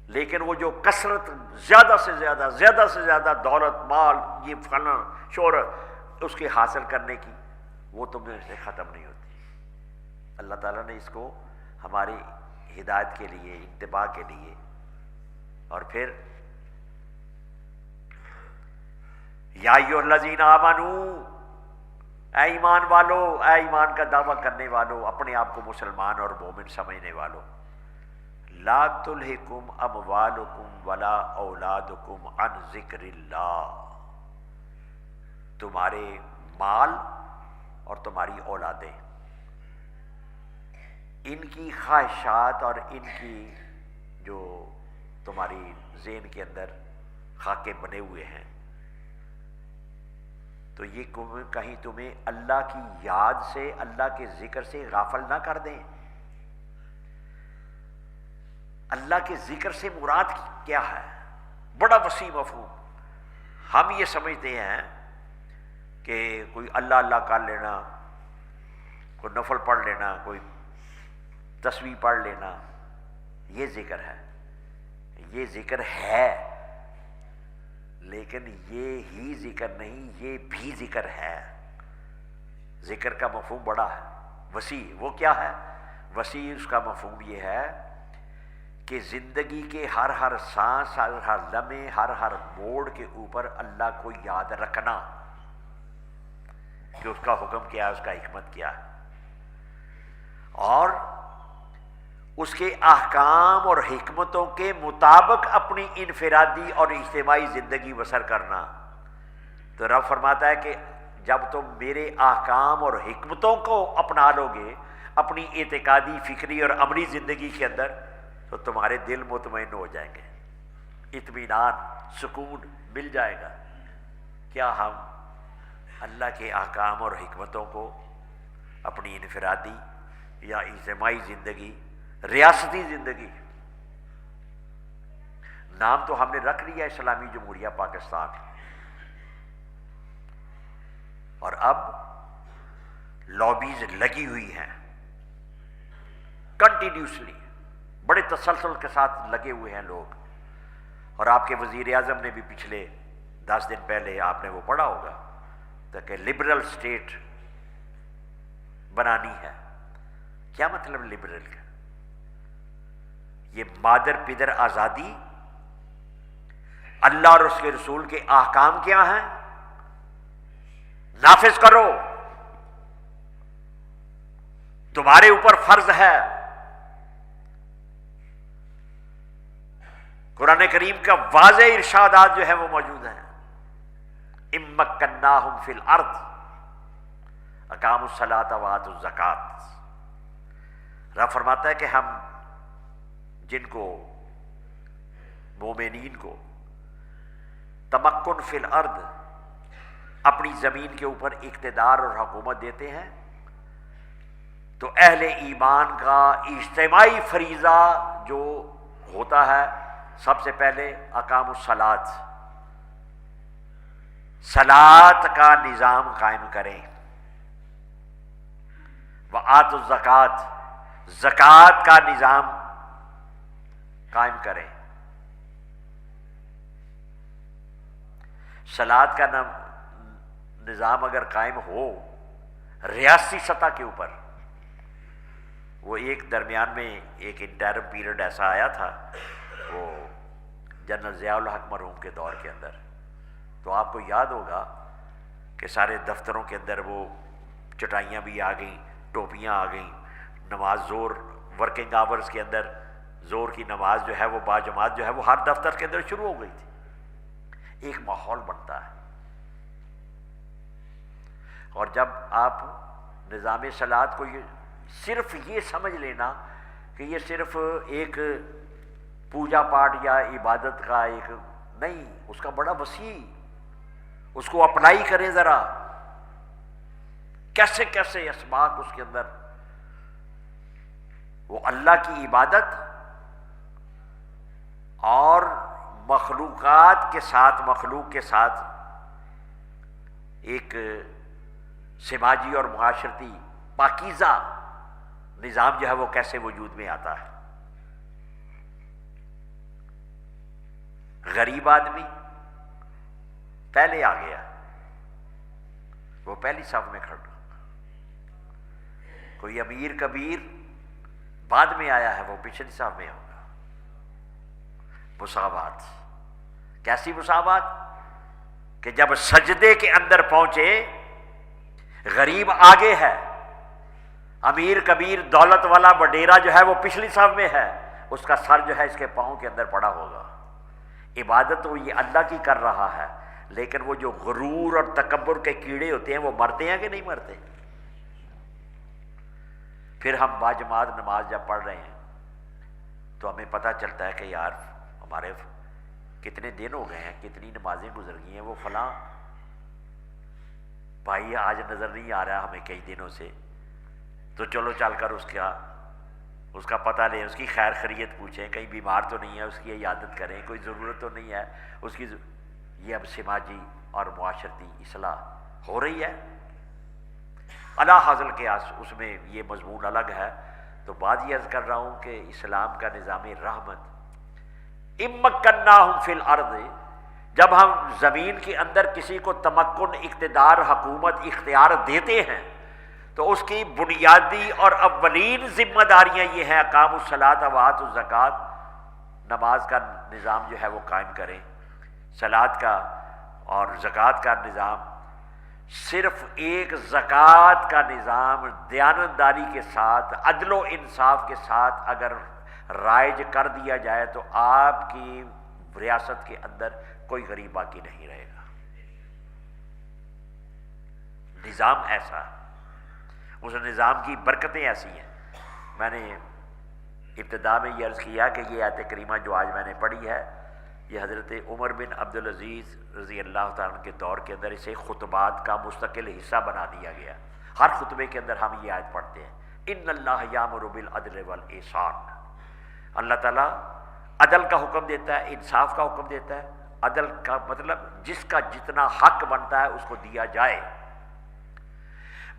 لیکن وہ جو کثرت، زیادہ سے زیادہ دولت، مال، یہ فلاں شہرت اس کے حاصل کرنے کی، وہ تمہیں سے ختم نہیں ہوتی. اللہ تعالیٰ نے اس کو ہماری ہدایت کے لیے، اتباع کے لیے، اور پھر یا ایھا الذین آمنوا، اے ایمان والو، اے ایمان کا دعویٰ کرنے والو، اپنے آپ کو مسلمان اور مومن سمجھنے والو، لا تلہکم اموالکم ولا اولادکم عن ذکر اللہ، تمہارے مال اور تمہاری اولادیں، ان کی خواہشات اور ان کی جو تمہاری ذہن کے اندر خاکے بنے ہوئے ہیں، تو یہ کہیں تمہیں اللہ کی یاد سے، اللہ کے ذکر سے غافل نہ کر دیں. اللہ کے ذکر سے مراد کیا ہے؟ بڑا وسیع مفہوم. ہم یہ سمجھتے ہیں کہ کوئی اللہ اللہ کر لینا، کوئی نفل پڑھ لینا، کوئی تسبیح پڑھ لینا، یہ ذکر ہے. یہ ذکر ہے، لیکن یہ ہی ذکر نہیں، یہ بھی ذکر ہے. ذکر کا مفہوم بڑا ہے، وسیع. وہ کیا ہے؟ وسیع اس کا مفہوم یہ ہے کہ زندگی کے ہر سانس، ہر لمحے، ہر موڑ کے اوپر اللہ کو یاد رکھنا کہ اس کا حکم کیا ہے، اس کا حکمت کیا ہے، اور اس کے احکام اور حکمتوں کے مطابق اپنی انفرادی اور اجتماعی زندگی بسر کرنا. تو رب فرماتا ہے کہ جب تم میرے احکام اور حکمتوں کو اپنا لو گے اپنی اعتقادی، فکری اور عملی زندگی کے اندر، تو تمہارے دل مطمئن ہو جائیں گے، اطمینان، سکون مل جائے گا. کیا ہم اللہ کے احکام اور حکمتوں کو اپنی انفرادی یا اجتماعی زندگی، ریاستی زندگی، نام تو ہم نے رکھ لیا اسلامی جمہوریہ پاکستان، اور اب لابیز لگی ہوئی ہیں کنٹینیوسلی، بڑے تسلسل کے ساتھ لگے ہوئے ہیں لوگ. اور آپ کے وزیر اعظم نے بھی پچھلے 10 دن پہلے آپ نے وہ پڑھا ہوگا کہ لبرل اسٹیٹ بنانی ہے. کیا مطلب لبرل کا؟ یہ مادر پدر آزادی، اللہ اور اس کے رسول کے احکام کیا ہیں، نافذ کرو، تمہارے اوپر فرض ہے. قرآن کریم کا واضح ارشادات جو ہے وہ موجود ہیں. امکناہم فی الارض اقاموا الصلاۃ وآتوا الزکوٰۃ. رب فرماتا ہے کہ ہم جن کو مومنین کو تمکن فی الارض اپنی زمین کے اوپر اقتدار اور حکومت دیتے ہیں تو اہل ایمان کا اجتماعی فریضہ جو ہوتا ہے سب سے پہلے اقاموا الصلاۃ، صلاۃ کا نظام قائم کریں، وآتوا الزکوٰۃ، زکوٰۃ کا نظام قائم کریں. صلاۃ کا نظام اگر قائم ہو ریاستی سطح کے اوپر، وہ ایک درمیان میں ایک انٹرم پیریڈ ایسا آیا تھا وہ جنرل ضیاء الحق مرحوم کے دور کے اندر، تو آپ کو یاد ہوگا کہ سارے دفتروں کے اندر وہ چٹائیاں بھی آ گئیں، ٹوپیاں آ گئیں، نماز زور ورکنگ آورز کے اندر زور کی نماز جو ہے وہ باجماعت جو ہے وہ ہر دفتر کے اندر شروع ہو گئی تھی. ایک ماحول بنتا ہے. اور جب آپ نظام صلاۃ کو صرف یہ سمجھ لینا کہ یہ صرف ایک پوجا پاٹ یا عبادت کا ایک نہیں، اس کا بڑا وسیع، اس کو اپلائی کریں ذرا، کیسے کیسے اسباق اس کے اندر، وہ اللہ کی عبادت اور مخلوق کے ساتھ ایک سماجی اور معاشرتی پاکیزہ نظام جو ہے وہ کیسے وجود میں آتا ہے. غریب آدمی پہلے آ گیا، وہ پہلی صف میں کھڑا. کوئی امیر کبیر بعد میں آیا ہے، وہ پچھلی صف میں ہوگا. مساوات. کیسی مساوات؟ کہ جب سجدے کے اندر پہنچے غریب آگے ہے، امیر کبیر دولت والا وڈیرا جو ہے وہ پچھلی صف میں ہے، اس کا سر جو ہے اس کے پاؤں کے اندر پڑا ہوگا. عبادت وہ یہ اللہ کی کر رہا ہے، لیکن وہ جو غرور اور تکبر کے کیڑے ہوتے ہیں وہ مرتے ہیں کہ نہیں مرتے؟ پھر ہم باجماعت نماز جب پڑھ رہے ہیں تو ہمیں پتہ چلتا ہے کہ یار ہمارے کتنے دن ہو گئے ہیں، کتنی نمازیں گزر گئی ہیں، وہ فلاں بھائی آج نظر نہیں آ رہا ہمیں کئی دنوں سے، تو چلو چل کر اس کا پتہ لیں، اس کی خیر خیریت پوچھیں، کہیں بیمار تو نہیں ہے، اس کی عیادت کریں، کوئی ضرورت تو نہیں ہے اس کی. یہ اب سماجی اور معاشرتی اصلاح ہو رہی ہے. اعلیٰ حاصل کے اس میں یہ مضمون الگ ہے. تو بات یہ عرض کر رہا ہوں کہ اسلام کا نظام رحمت، امکناہم فی الارض، جب ہم زمین کے اندر کسی کو تمکن، اقتدار، حکومت، اختیار دیتے ہیں تو اس کی بنیادی اور اولین ذمہ داریاں یہ ہیں اقاموا الصلاۃ وآتوا الزکوٰۃ، نماز کا نظام جو ہے وہ قائم کریں. صلاۃ کا اور زکوٰۃ کا نظام، صرف ایک زکوٰۃ کا نظام دیانتداری کے ساتھ، عدل و انصاف کے ساتھ اگر رائج کر دیا جائے تو آپ کی ریاست کے اندر کوئی غریب باقی نہیں رہے گا. نظام ایسا ہے، اس نظام کی برکتیں ایسی ہیں. میں نے ابتدا میں یہ عرض کیا کہ یہ آیت کریمہ جو آج میں نے پڑھی ہے یہ حضرت عمر بن عبدالعزیز رضی اللہ تعالیٰ عنہ کے دور کے اندر اسے خطبات کا مستقل حصہ بنا دیا گیا. ہر خطبے کے اندر ہم یہ آیت پڑھتے ہیں، ان اللہ یامر بالعدل والاحسان. اللہ تعالیٰ عدل کا حکم دیتا ہے، انصاف کا حکم دیتا ہے. عدل کا مطلب جس کا جتنا حق بنتا ہے اس کو دیا جائے.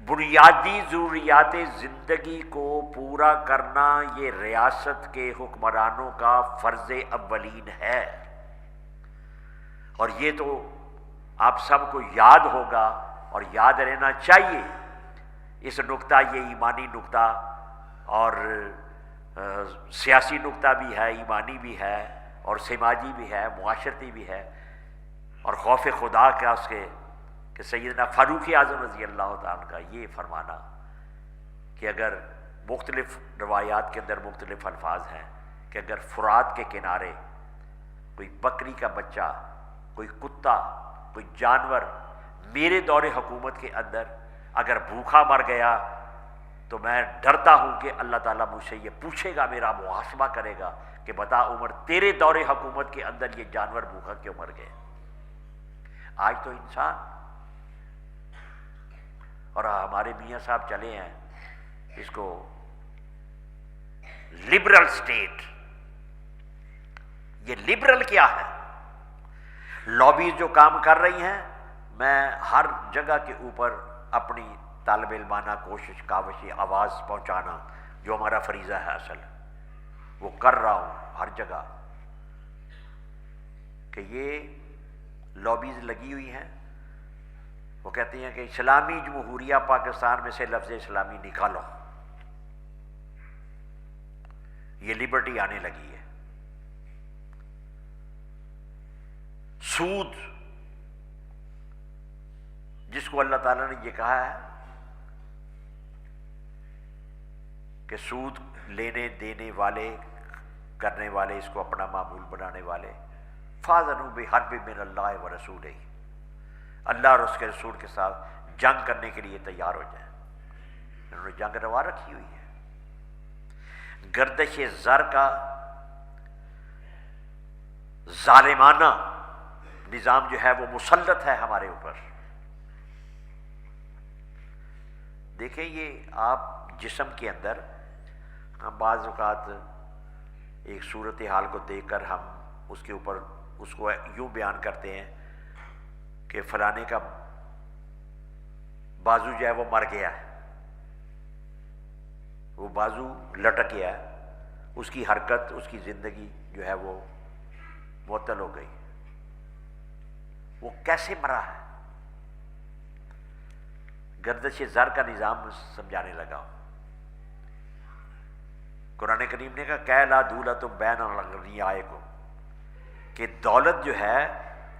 بنیادی ضروریات زندگی کو پورا کرنا یہ ریاست کے حکمرانوں کا فرض اولین ہے. اور یہ تو آپ سب کو یاد ہوگا اور یاد رہنا چاہیے. اس نقطہ، یہ ایمانی نقطہ اور سیاسی نقطہ بھی ہے، ایمانی بھی ہے اور سماجی بھی ہے، معاشرتی بھی ہے. اور خوف خدا کا اس کے کہ سیدنا فاروق اعظم رضی اللہ تعالیٰ کا یہ فرمانا کہ اگر مختلف روایات کے اندر مختلف الفاظ ہیں کہ اگر فرات کے کنارے کوئی بکری کا بچہ، کوئی کتا، کوئی جانور میرے دور حکومت کے اندر اگر بھوکا مر گیا تو میں ڈرتا ہوں کہ اللہ تعالیٰ مجھ سے یہ پوچھے گا، میرا محاسبہ کرے گا کہ بتا عمر تیرے دور حکومت کے اندر یہ جانور بھوکا کیوں مر گئے۔ آج تو انسان اور ہمارے میاں صاحب چلے ہیں اس کو لبرل سٹیٹ۔ یہ لبرل کیا ہے؟ لابیز جو کام کر رہی ہیں، میں ہر جگہ کے اوپر اپنی طالب علمانہ کوشش کاوشی آواز پہنچانا جو ہمارا فریضہ ہے اصل، وہ کر رہا ہوں ہر جگہ کہ یہ لابیز لگی ہوئی ہیں۔ وہ کہتی ہیں کہ اسلامی جمہوریہ پاکستان میں سے لفظ اسلامی نکالو، یہ لبرٹی آنے لگی ہے۔ سود، جس کو اللہ تعالیٰ نے یہ کہا ہے کہ سود لینے دینے والے کرنے والے، اس کو اپنا معمول بنانے والے، فاذنوا بحرب من اللہ ورسولہ، اللہ اور اس کے رسول کے ساتھ جنگ کرنے کے لیے تیار ہو جائیں۔ انہوں نے جنگ روا رکھی ہوئی ہے۔ گردش زر کا ظالمانہ نظام جو ہے وہ مسلط ہے ہمارے اوپر۔ دیکھیں یہ آپ جسم کے اندر، ہم بعض اوقات ایک صورتحال کو دیکھ کر ہم اس کے اوپر اس کو یوں بیان کرتے ہیں کہ فلانے کا بازو جو ہے وہ مر گیا ہے، وہ بازو لٹک گیا ہے، اس کی حرکت، اس کی زندگی جو ہے وہ معطل ہو گئی۔ وہ کیسے مرا ہے؟ گردش زر کا نظام سمجھانے لگا۔ قرآن کریم نے کہا کہ لا دولۃ بین اغنیائکم، کہ دولت جو ہے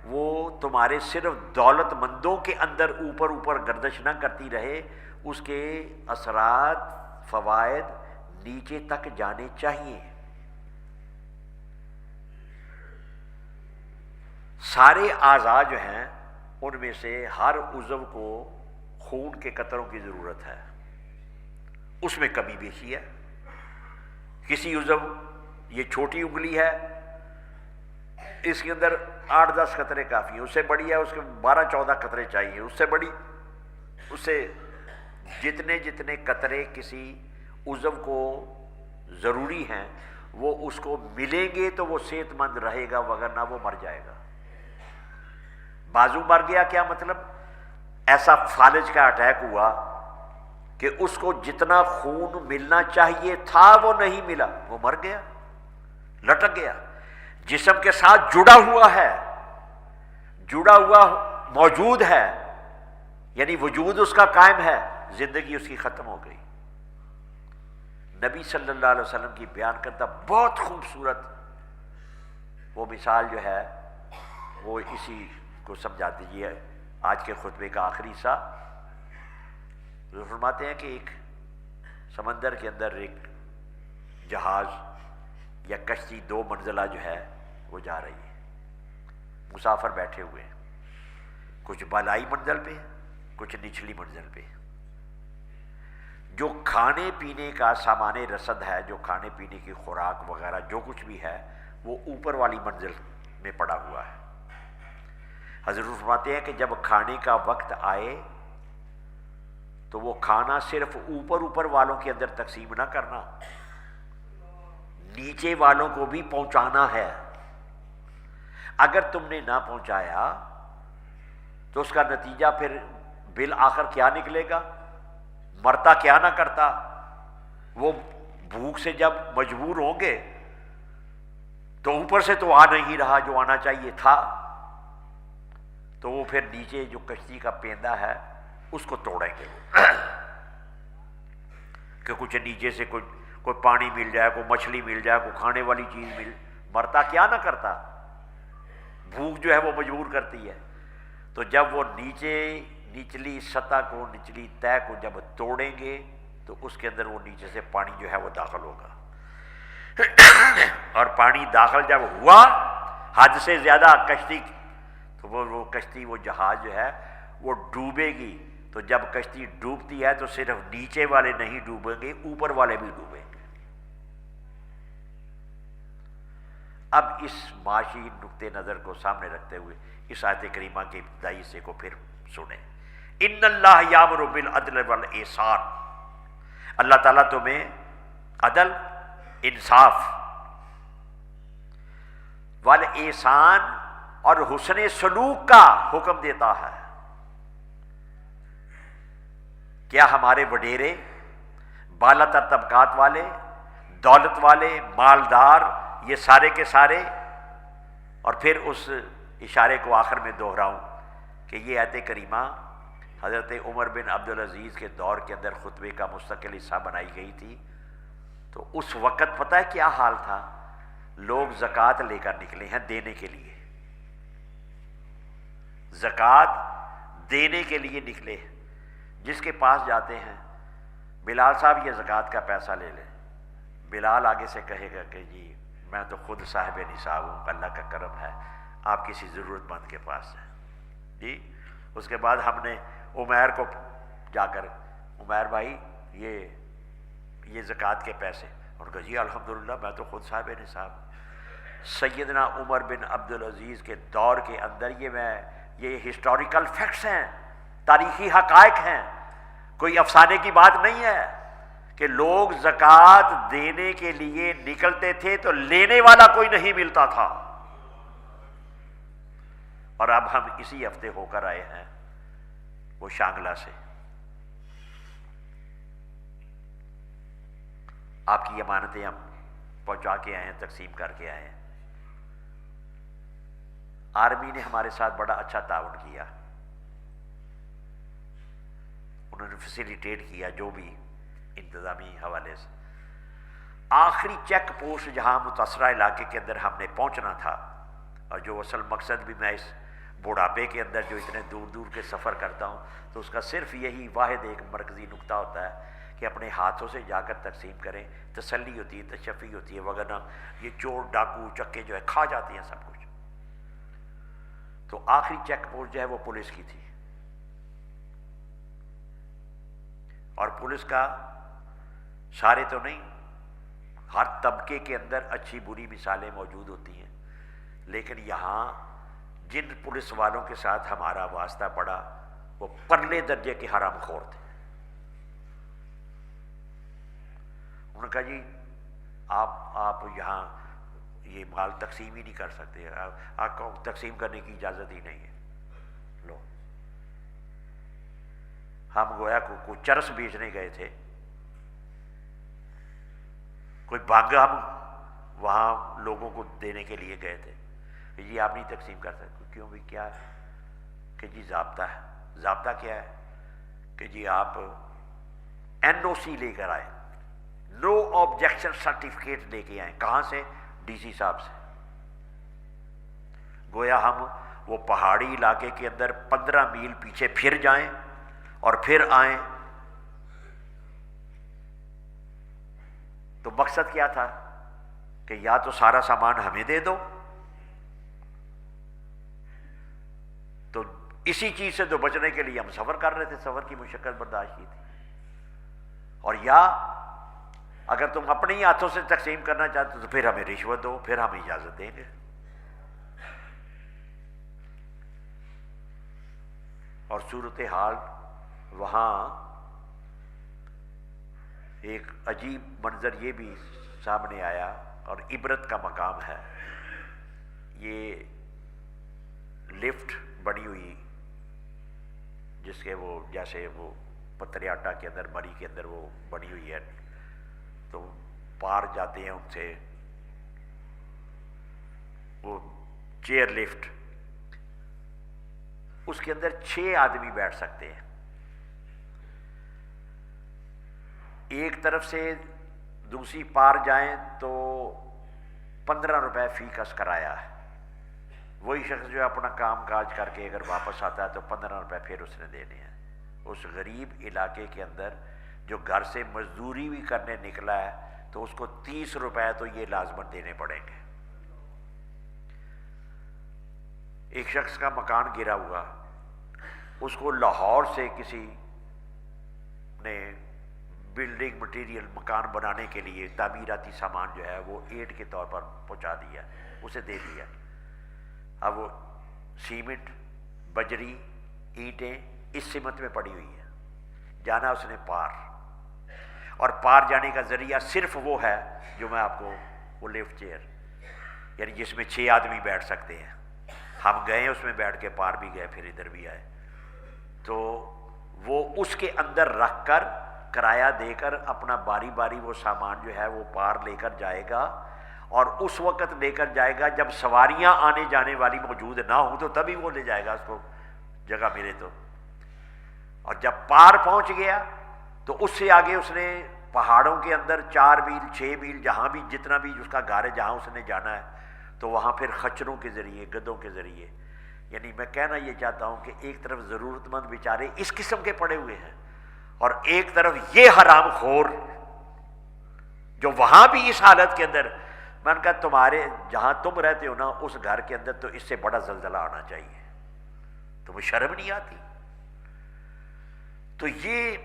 وہ تمہارے صرف دولت مندوں کے اندر اوپر گردش نہ کرتی رہے، اس کے اثرات فوائد نیچے تک جانے چاہیے۔ سارے اعضاء جو ہیں ان میں سے ہر عضو کو خون کے قطروں کی ضرورت ہے، اس میں کمی بیشی ہے۔ کسی عضو، یہ چھوٹی انگلی ہے، اس کے اندر 8-10 قطرے کافی ہیں، اس سے بڑی ہے اس کے 12-14 قطرے چاہیے، اس سے بڑی، اس سے جتنے قطرے کسی عضو کو ضروری ہیں وہ اس کو ملیں گے تو وہ صحت مند رہے گا، وگرنہ وہ مر جائے گا۔ بازو مر گیا کیا مطلب؟ ایسا فالج کا اٹیک ہوا کہ اس کو جتنا خون ملنا چاہیے تھا وہ نہیں ملا، وہ مر گیا، لٹک گیا۔ جسم کے ساتھ جڑا ہوا موجود ہے، یعنی وجود اس کا قائم ہے، زندگی اس کی ختم ہو گئی۔ نبی صلی اللہ علیہ وسلم کی بیان کردہ بہت خوبصورت وہ مثال جو ہے وہ اسی کو سمجھا دیجیے۔ آج کے خطبے کا آخری حصہ وہ فرماتے ہیں کہ ایک سمندر کے اندر ایک جہاز یا کشتی 2 منزلہ جو ہے وہ جا رہی ہے، مسافر بیٹھے ہوئے ہیں، کچھ بالائی منزل پہ، کچھ نچلی منزل پہ۔ جو کھانے پینے کا سامان رسد ہے، جو کھانے پینے کی خوراک وغیرہ جو کچھ بھی ہے وہ اوپر والی منزل میں پڑا ہوا ہے۔ حضرت فرماتے ہیں کہ جب کھانے کا وقت آئے تو وہ کھانا صرف اوپر والوں کے اندر تقسیم نہ کرنا، نیچے والوں کو بھی پہنچانا ہے۔ اگر تم نے نہ پہنچایا تو اس کا نتیجہ پھر بالآخر کیا نکلے گا؟ مرتا کیا نہ کرتا، وہ بھوک سے جب مجبور ہوں گے تو اوپر سے تو آ نہیں رہا جو آنا چاہیے تھا، تو وہ پھر نیچے جو کشتی کا پیندہ ہے اس کو توڑیں گے کہ کچھ نیچے سے کوئی پانی مل جائے، کوئی مچھلی مل جائے، کوئی کھانے والی چیز مرتا کیا نہ کرتا، بھوک جو ہے وہ مجبور کرتی ہے۔ تو جب وہ نچلی سطح کو، نچلی تہ کو جب توڑیں گے تو اس کے اندر وہ نیچے سے پانی جو ہے وہ داخل ہوگا، اور پانی داخل جب ہوا حد سے زیادہ کشتی، تو وہ کشتی، وہ جہاز جو ہے وہ ڈوبے گی. تو جب کشتی ڈوبتی ہے تو صرف نیچے والے نہیں ڈوبیں گے، اوپر والے بھی ڈوبیں گے. اب اس معاشی نقطۂ نظر کو سامنے رکھتے ہوئے اس آیت کریمہ کے ابتدائی حصے کو پھر سنیں. ان اللہ یامر بالعدل والاحسان، اللہ تعالیٰ تمہیں عدل، انصاف، والاحسان اور حسن سلوک کا حکم دیتا ہے. کیا ہمارے وڈیرے، بالا تر طبقات والے، دولت والے، مالدار، یہ سارے کے سارے، اور پھر اس اشارے کو آخر میں دہراؤں کہ یہ آیت کریمہ حضرت عمر بن عبدالعزیز کے دور کے اندر خطبے کا مستقل حصہ بنائی گئی تھی. تو اس وقت پتہ ہے کیا حال تھا؟ لوگ زکوٰۃ لے کر نکلے ہیں دینے کے لیے، زکوٰۃ دینے کے لیے نکلے. جس کے پاس جاتے ہیں، بلال صاحب یہ زکوٰۃ کا پیسہ لے لیں، بلال آگے سے کہے گا کہ جی میں تو خود صاحب نصاب ہوں، اللہ کا کرم ہے، آپ کسی ضرورت مند کے پاس ہیں جی. اس کے بعد ہم نے عمیر کو جا کر، عمیر بھائی یہ زکوٰۃ کے پیسے، اور کہا جی الحمدللہ میں تو خود صاحب نصاب. سیدنا عمر بن عبدالعزیز کے دور کے اندر یہ ہسٹوریکل فیکٹس ہیں، تاریخی حقائق ہیں، کوئی افسانے کی بات نہیں ہے کہ لوگ زکوٰۃ دینے کے لیے نکلتے تھے تو لینے والا کوئی نہیں ملتا تھا. اور اب ہم اسی ہفتے ہو کر آئے ہیں وہ شانگلہ سے. آپ کی امانتیں ہم پہنچا کے آئے ہیں، تقسیم کر کے آئے ہیں. آرمی نے ہمارے ساتھ بڑا اچھا تعاون کیا، انہوں نے فیسیلیٹیٹ کیا جو بھی انتظامی حوالے سے. آخری چیک پوسٹ جہاں متاثرہ علاقے کے اندر ہم نے پہنچنا تھا، اور جو اصل مقصد بھی میں اس بڑھاپے کے اندر جو اتنے دور دور کے سفر کرتا ہوں تو اس کا صرف یہی واحد ایک مرکزی نقطہ ہوتا ہے کہ اپنے ہاتھوں سے جا کر تقسیم کریں، تسلی ہوتی ہے، تشفی ہوتی ہے، وگرنہ یہ چور ڈاکو چکے جو ہے کھا جاتے ہیں سب کچھ. تو آخری چیک پوسٹ جو ہے وہ پولیس کی تھی، اور پولیس کا سارے تو نہیں، ہر طبقے کے اندر اچھی بری مثالیں موجود ہوتی ہیں، لیکن یہاں جن پولیس والوں کے ساتھ ہمارا واسطہ پڑا وہ پرلے درجے کے حرام خور تھے. انہوں نے کہا جی آپ یہاں یہ مال تقسیم ہی نہیں کر سکتے، آپ کو تقسیم کرنے کی اجازت ہی نہیں ہے. لو، ہم گویا کوئی چرس بیچنے گئے تھے، کوئی بھنگ ہم وہاں لوگوں کو دینے کے لیے گئے تھے کہ جی آپ نہیں تقسیم کر سکتے. کیوں بھی کیا ہے کہ جی ضابطہ ہے. ضابطہ کیا ہے کہ جی آپ NOC لے کر آئے، نو آبجیکشن سرٹیفکیٹ لے کے آئیں. کہاں سے؟ DC صاحب سے. گویا ہم وہ پہاڑی علاقے کے اندر 15 میل پیچھے پھر جائیں اور پھر آئیں. تو مقصد کیا تھا کہ یا تو سارا سامان ہمیں دے دو، تو اسی چیز سے تو بچنے کے لیے ہم سفر کر رہے تھے، سفر کی مشقت برداشت کی تھی، اور یا اگر تم اپنے ہی ہاتھوں سے تقسیم کرنا چاہتے تو پھر ہمیں رشوت دو، پھر ہم اجازت دیں گے. اور صورتحال وہاں ایک عجیب منظر یہ بھی سامنے آیا اور عبرت کا مقام ہے. یہ لفٹ بنی ہوئی جس کے وہ جیسے وہ پتریاٹا کے اندر، مری کے اندر وہ بنی ہوئی ہے، تو پار جاتے ہیں ان سے، وہ چیئر لفٹ، اس کے اندر 6 آدمی بیٹھ سکتے ہیں. ایک طرف سے دوسری پار جائیں تو 15 روپے فی کس کرایہ ہے. وہی شخص جو اپنا کام کاج کر کے اگر واپس آتا ہے تو 15 روپے پھر اس نے دینے ہیں. اس غریب علاقے کے اندر جو گھر سے مزدوری بھی کرنے نکلا ہے تو اس کو 30 روپے تو یہ لازمن دینے پڑیں گے. ایک شخص کا مکان گرا ہوا، اس کو لاہور سے کسی نے بلڈنگ مٹیریل مکان بنانے کے لیے تعمیراتی سامان جو ہے وہ ایڈ کے طور پر پہنچا دیا، اسے دے دیا۔ اب وہ سیمنٹ، بجری، اینٹیں اس سمت میں پڑی ہوئی ہیں، جانا اس نے پار، اور پار جانے کا ذریعہ صرف وہ ہے جو میں آپ کو، وہ لفٹ چیئر، یعنی جس میں 6 آدمی بیٹھ سکتے ہیں۔ ہم گئے اس میں بیٹھ کے پار بھی گئے، پھر ادھر بھی آئے، تو وہ اس کے اندر رکھ کر کرایہ دے کر اپنا باری باری وہ سامان جو ہے وہ پار لے کر جائے گا، اور اس وقت لے کر جائے گا جب سواریاں آنے جانے والی موجود نہ ہوں، تو تبھی وہ لے جائے گا، اس کو جگہ ملے تو۔ اور جب پار پہنچ گیا تو اس سے آگے اس نے پہاڑوں کے اندر 4 میل 6 میل جہاں بھی جتنا بھی اس کا گھر ہے جہاں اس نے جانا ہے، تو وہاں پھر خچروں کے ذریعے، گدوں کے ذریعے، یعنی میں کہنا یہ چاہتا ہوں کہ ایک طرف ضرورت مند بیچارے اس قسم کے پڑے ہوئے ہیں، اور ایک طرف یہ حرام خور جو وہاں بھی اس حالت کے اندر۔ میں نے کہا تمہارے جہاں تم رہتے ہو نا اس گھر کے اندر تو اس سے بڑا زلزلہ آنا چاہیے، تمہیں شرم نہیں آتی؟ تو یہ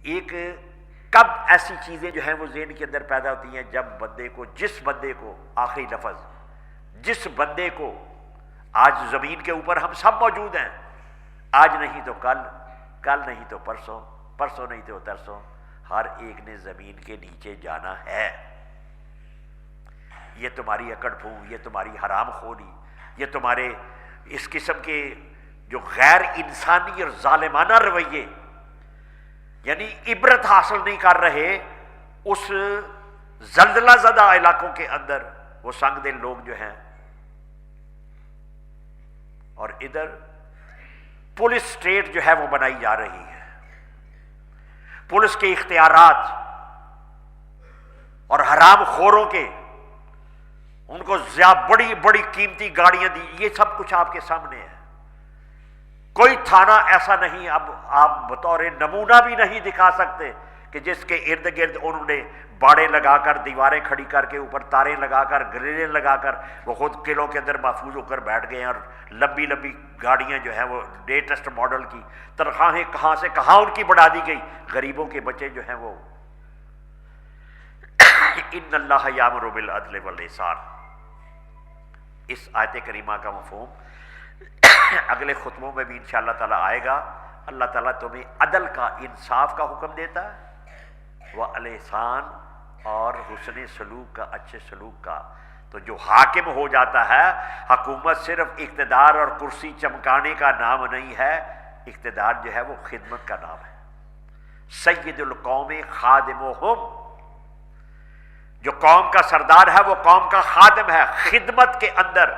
ایک، کب ایسی چیزیں جو ہیں وہ ذہن کے اندر پیدا ہوتی ہیں؟ جب بندے کو، جس بندے کو، آخری لفظ، جس بندے کو، آج زمین کے اوپر ہم سب موجود ہیں، آج نہیں تو کل، کل نہیں تو پرسوں، پرسوں نہیں تو ترسوں، ہر ایک نے زمین کے نیچے جانا ہے۔ یہ تمہاری اکڑ پھو، یہ تمہاری حرام خوری، یہ تمہارے اس قسم کے جو غیر انسانی اور ظالمانہ رویے، یعنی عبرت حاصل نہیں کر رہے اس زلزلہ زدہ علاقوں کے اندر وہ سنگ دل لوگ جو ہیں۔ اور ادھر پولیس اسٹیٹ جو ہے وہ بنائی جا رہی ہے، پولیس کے اختیارات اور حرام خوروں کے، ان کو بڑی بڑی قیمتی گاڑیاں دی، یہ سب کچھ آپ کے سامنے ہے۔ کوئی تھانہ ایسا نہیں، اب آپ بطور نمونہ بھی نہیں دکھا سکتے کہ جس کے ارد گرد انہوں نے باڑے لگا کر، دیواریں کھڑی کر کے، اوپر تاریں لگا کر، گریلیں لگا کر، وہ خود قلعوں کے اندر محفوظ ہو کر بیٹھ گئے ہیں، اور لمبی لمبی گاڑیاں جو ہیں وہ لیٹسٹ ماڈل کی، تنخواہیں کہاں سے کہاں ان کی بڑھا دی گئی، غریبوں کے بچے جو ہیں وہ۔ ان اللہ یامر بالعدل والاحسان، اس آیت کریمہ کا مفہوم اگلے خطبوں میں بھی انشاءاللہ تعالیٰ آئے گا۔ اللہ تعالیٰ تمہیں عدل کا، انصاف کا حکم دیتا ہے، والاحسان، اور حسن سلوک کا، اچھے سلوک کا۔ تو جو حاکم ہو جاتا ہے، حکومت صرف اقتدار اور کرسی چمکانے کا نام نہیں ہے، اقتدار جو ہے وہ خدمت کا نام ہے۔ سید القوم خادمہم، جو قوم کا سردار ہے وہ قوم کا خادم ہے، خدمت کے اندر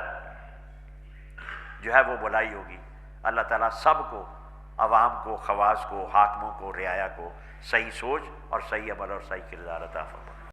جو ہے وہ بھلائی ہوگی۔ اللہ تعالیٰ سب کو، عوام کو، خواص کو، حاکموں کو، رعایا کو صحیح سوچ اور صحیح عمل اور صحیح کردار عطا فرمائے۔